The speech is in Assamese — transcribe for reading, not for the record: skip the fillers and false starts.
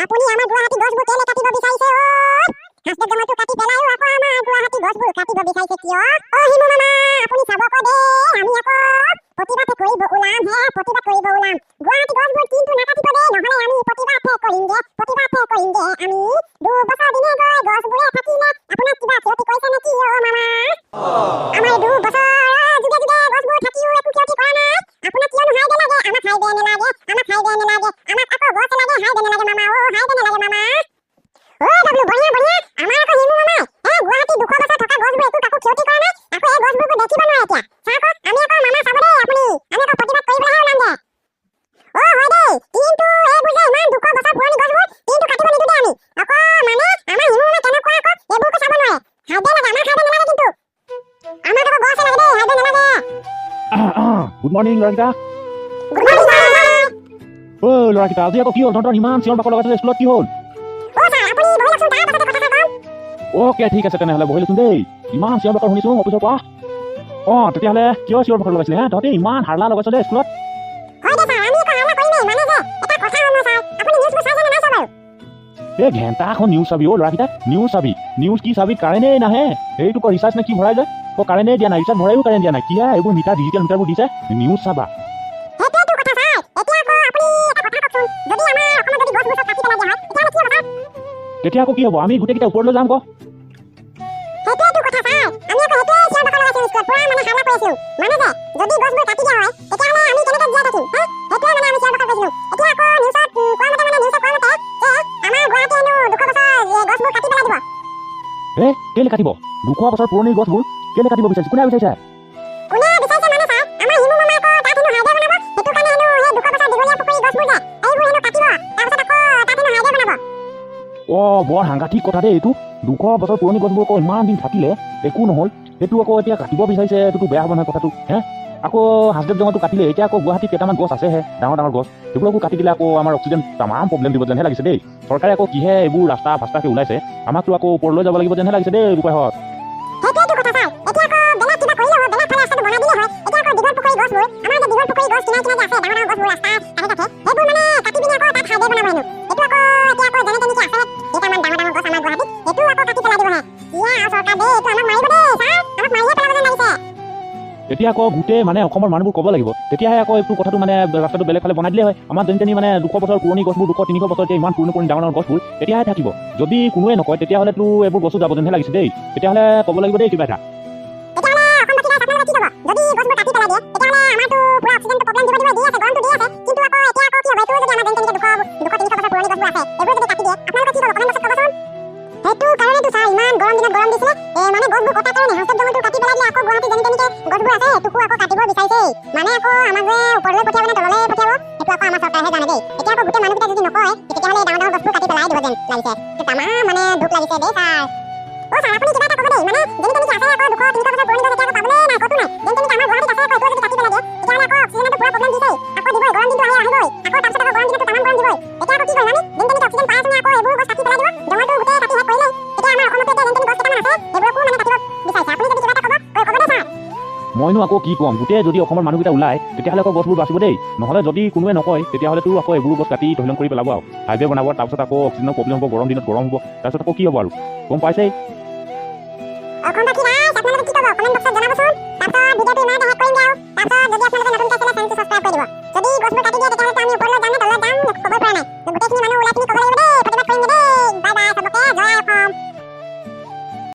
আপুনি আমাৰ গুৱাহাটী গছবোৰ কেলে কাটিব বিচাৰিছে ঐ? হাঁচদেৱ জংঘলটো কাটি পেলাই আকৌ আমাৰ গুৱাহাটী গছবোৰ কাটিব বিচাৰিছে কিয়? হিমু মামা আপুনি চাব আকৌ দেই, আমি আকৌ প্ৰতিবাদ কৰিব ওলাম হে, প্ৰতিবাদ কৰিব ওলাম। গুৱাহাটী গছবোৰ কিন্তু নাকাটিব দেই, নহ'লে আমি প্ৰতিবাদ কৰিমগে আমি। 2 বছৰ দিনে গৈ গছবোৰে থাকিলে আপোনাক কিবা ক্ষতি কৰিছে নেকি মামা? আমাৰ 2 বছৰ যুগে যুগে গছবোৰ থাকিও একো ক্ষতি কৰা নাই। আপোনাক কিয়নো হাইদে লাগে? আমাক হাইদে নালাগে, আমাক আকৌ গছ লাগে, হাইদে নালাগে মামা, হাইদে নালাগে মামা। বাবলু বঢ়িয়া বঢ়িয়া, আমাৰ আকৌ হিমু মামাই গুৱাহাটী 200 বছৰ থকা গছবোৰ একো কাকো ক্ষতি কৰা নাই। আকৌ এই গছবোৰকো দেখিব নোৱাৰে এতিয়া। চাওক আমি আকৌ মামা চাব দেই আপুনি, আমি আকৌ প্ৰতিবাদ কৰিবলৈহে ওলাম দে। হয় দেই, কিন্তু এইবোৰ যে ইমান 200 বছৰ পুৰণি গছবোৰ কিন্তু কাটিব নিদো দে আমি। আকৌ মানে আমাৰ হিমু মামা কেনেকুৱা আকৌ এইবোৰকো চাব নোৱাৰে। হাইদে লাগে, আমাক হাইদে নালাগে কিন্তু। আমাক আকৌ গছ লাগে দেই, হাইদে নালাগে। গুড মৰ্নিং ল'ৰাকেইটা। Good morning sir. ল'ৰাকেইটা আজি আকৌ কি হ'ল? তহঁতৰ ইমান চিঞৰ বাখৰ লগাইছে স্কুলত, কি হ'ল? ছাৰ আপুনি বহি লওকচোন, তাৰ পাছতে কথা ক'ম। অ'কে ঠিক আছে, তেনেহ'লে বহি লৈছোন দেই। ইমান চিঞৰ বাখৰ শুনিছোঁ অফিচৰ পৰা। তেতিয়াহ'লে কিয় চিঞৰ বাখৰ লগাইছিলে তহঁতি ইমান হাল্লা লগাইছ দেই স্কুলত? হয় দে ছাৰ, আমি আকৌ হাল্লা কৰিমেই, মানে যে এটা কথা হ'ল ছাৰ, আপুনি নিউজবোৰ চাইছে নে নাই চোৱা বাৰু? এই ঘেণ্টা এখন নিউজ চাবি ল'ৰাকেইটা, নিউজ চাবি। নিউজ কি চাবি? কাৰেণ্টেই নাহে। এইটো ক ৰিচাৰ্জ নে কি ভৰাই যায়? কাৰেণ্টেই দিয়া নাই, ৰিচাৰ্জ ভৰাইও কাৰেণ্ট দিয়া নাই। কি এইবোৰ মিটাৰ, ডিজিটেল মিটাৰবোৰ দিছে, নিউজ চাবা। সেইটোৱেইটো কথা ছাৰ। এতিয়া আকৌ আপুনি এটা কথা কওকচোন, যদি আমাৰ অসমত যদি গছবোৰ চব কাটি পেলাই দিয়া হয় তেতিয়াহ'লে কি হ'ব ছাৰ? তেতিয়া আকৌ কি হ'ব? আমি গোটেইকেইটা ওপৰলৈ যাম আকৌ। সেইটোৱেইটো কথা ছাৰ, আমি আকৌ সেইটোৱে চিঞৰ বাখৰ লগাইছিলোঁ স্কুলত, পুৰা মানে হাল্লা কৰিছিলোঁ। মানে যে যদি গছবোৰ কাটি দিয়া হয় তেতিয়াহ'লে আমি কেনেকৈ জীয়াই থাকিম? সেইটোৱে মানে আমি চিঞৰ বাখৰ কৰিছিলোঁ। এতিয়া আকৌ নিউজত কোৱা মতে যে আমাৰ গুৱাহাটী হেনো 200 বছৰ গছবোৰ কাটি পেলাই দিব। কেলে কাটিব? 200 বছৰ পুৰণি গছবোৰ কেলে কাটিব বিচাৰিছে? কোনে বিচাৰিছে? কোনে বিচাৰিছে মানে ছাৰ, আমাৰ হিমু মামাই আকৌ তাত হেনো হাইদে বনাব। সেইটো কাৰণে হেনো সেই 200 বছৰ দীঘলীয়া পুখুৰী গছবোৰ যে এইবোৰ হেনো কাটিব, তাৰপিছত আকৌ তাত হেনো হাইদে বনাব। বৰ সাংঘাতিক কথা দেই এইটো। 200 বছৰ পুৰণি গছবোৰ আকৌ ইমান দিন থাকিলে একো নহ'ল, সেইটো আকৌ এতিয়া কাটিব বিচাৰিছে। এইটোতো বেয়া হ'ব নহয় কথাটো। আকৌ হাঁচদেৱ জংঘলটো কাটিলে, এতিয়া আকৌ গুৱাহাটীত কেইটামান গছ আছেহে, ডাঙৰ ডাঙৰ গছ। সেইবোৰ আকৌ কাটি দিলে আকৌ আমাৰ অক্সিজেন তামাম প্ৰব্লেম দিব যেনহে লাগিছে দেই। চৰকাৰে আকৌ কিহে এইবোৰ ৰাস্তা ফাস্তাকে ওলাইছে, আমাকতো আকৌ ওপৰলৈ যাব লাগিব যেনহে লাগিছে দেই ৰূপাইহঁত। সেইটোৱেইটো কথা ছাৰ, এতিয়া আকৌ বেলেগ কিবা কৰিলে হয়, বেলেগ ফালে ৰাস্তাটো বনাই দিলে হয়। এতিয়া আকৌ দীঘল পুখুৰী গছবোৰ, আমাৰ যে দীঘল পুখুৰী গছ কিনাৰে কিনাৰে আছে, ডাঙৰ ডাঙৰ গছবোৰ ৰাস্তা কাষে কাষে, সেইবোৰ মানে কাটি পিনে আকৌ তাত হাইদে বনাব হেনো। এইটো আকৌ এতিয়া আকৌ যেনে তেনেকে আছে কেইটামান ডাঙৰ ডাঙৰ গছ আমাৰ গুৱাহাটীত, সেইটো আকৌ কাটি পেলাই দিবহে। চৰকাৰ দেই, এইটো আমাক মাৰিব দেই ছাৰ, আমাক মাৰিয়ে পেলাব যেন লাগিছে। এতিয়া আকৌ গোটেই মানে অসমৰ মানুহবোৰ ক'ব লাগিব, তেতিয়াহে আকৌ এইটো কথাটো মানে ৰাস্তাটো বেলেগ ফালে বনাই দিলে হয়। আমাৰ যেনি মানে 200 বছৰ পুৰণি গছবোৰ, 200-300 বছৰ এতিয়া ইমান পুৰণি ডাঙৰ ডাঙৰ গছবোৰ তেতিয়াহে থাকিব। যদি কোনোৱে নকয় তেতিয়াহ'লেতো এইবোৰ গছো যাব যেনহে লাগিছে দেই। তেতিয়াহ'লে ক'ব লাগিব দেই কিবা এটা। যদি গছবোৰ কাটি পেলাই দিয়ে তেতিয়াহ'লে আমাৰতো পুৰা অক্সিজেনটো প্ৰব্লেম দিব দি আছে, গৰমটো দি আছে। কিন্তু আকৌ এতিয়া আকৌ কি হ'ব? এইটো যদি আমাৰ যেন তেনেকে 200-300 বছৰ পুৰণি গছবোৰ আছে, এইবোৰ যদি কাটি দিয়ে আপোনালোকে কি কৰিব? কমেণ্ট বক্সত ক'বচোন। সেইটো কাৰণেতো ছাৰ ইমান গৰম দিনত গৰম দিছিলে, মানে গছবোৰ কটাৰ কাৰণে হাঁচদেৱ জংঘলটো কাটি পেলাই দিলে। আকৌ গুৱাহাটী যেনি তেনেকে গছবোৰ আছে, সেইটোকো আকৌ কাটিব বিচাৰিছেই। মানে আকৌ আমাক যে ওপৰলৈ পঠিয়াব নে তললৈ পঠিয়াব, সেইটো আকৌ আমাৰ চৰকাৰেহে জানে দেই। এতিয়া আকৌ গোটেই মানুহকেইটা যদি নকয় তেতিয়াহ'লে ডাঙৰ ডাঙৰ গছবোৰ কাটি পেলাই দিব যেন লাগিছে। তামাম মানে দুখ লাগিছে দেই ছাৰ। ছাৰ আপুনি কিবা এটা ক'ব দেই, মানে যেনি তেনেকে আছে আকৌ 200-300 বছৰ পুৰণি গছ এতিয়া আকৌ পাবলৈ নাই, ক'তো নাই। যেনি তেনেকে আমাৰ গুৱাহাটীত আছে, আকৌ এইটো যদি কাটি পেলাই দিয়ে তেতিয়াহ'লে আকৌ অক্সিজেনটো পুৰা প্ৰব্লেম দিছেই। আকৌ দিবই, গৰম দিনটো আহিবই, আকৌ তাৰপিছত আকৌ গৰম দিনটো তামাম গৰম দিবই। এতিয়া আকৌ কি কৰিম আমি? যেনি তেনেকে অক্সিজেন পাই আছো নে আকৌ এইবোৰ গছ কাটি পেলাই দিব? জংঘলটো গোটেই কাটি শেষ কৰিলেই। এতিয়া আমাৰ অসমতো এতিয়া যেনি তেনি গছ কেইটামান আছে, সেইবোৰকো মানে কাটিব বিচাৰিছে। আপুনি যদি কিবা এটা ক'ব দেই ছাৰ। মইনো আকৌ কি ক'ম? গোটেই যদি অসমৰ মানুহকেইটা ওলাই তেতিয়াহ'লে আকৌ গছবোৰ বাচিব দেই। নহ'লে যদি কোনোৱে নকয় তেতিয়াহ'লেতো আকৌ এইবোৰ গছ কাটি তহিলং কৰি পেলাব আৰু হাইৱে বনাব, তাৰপিছত আকৌ অক্সিজেনৰ প্ৰব্লেম হ'ব, গৰম দিনত গৰম হ'ব, তাৰপিছত আকৌ কি হ'ব আৰু গম পাইছেই। অসমবাসী ৰাইজ আপোনালোকে কি ক'ব? কমেণ্ট বক্সত জনাবচোন। তাৰপিছত ভিডিঅ'টো ইমানতে শেষ কৰিম আৰু তাৰপিছত যদি আপোনালোকে নতুনকৈ চেনেলটো ছাবস্ক্ৰাইব কৰি দিব। যদি গছবোৰ কাটি দিয়ে তেতিয়াহ'লে আমি ওপৰলৈ যাম নে তললৈ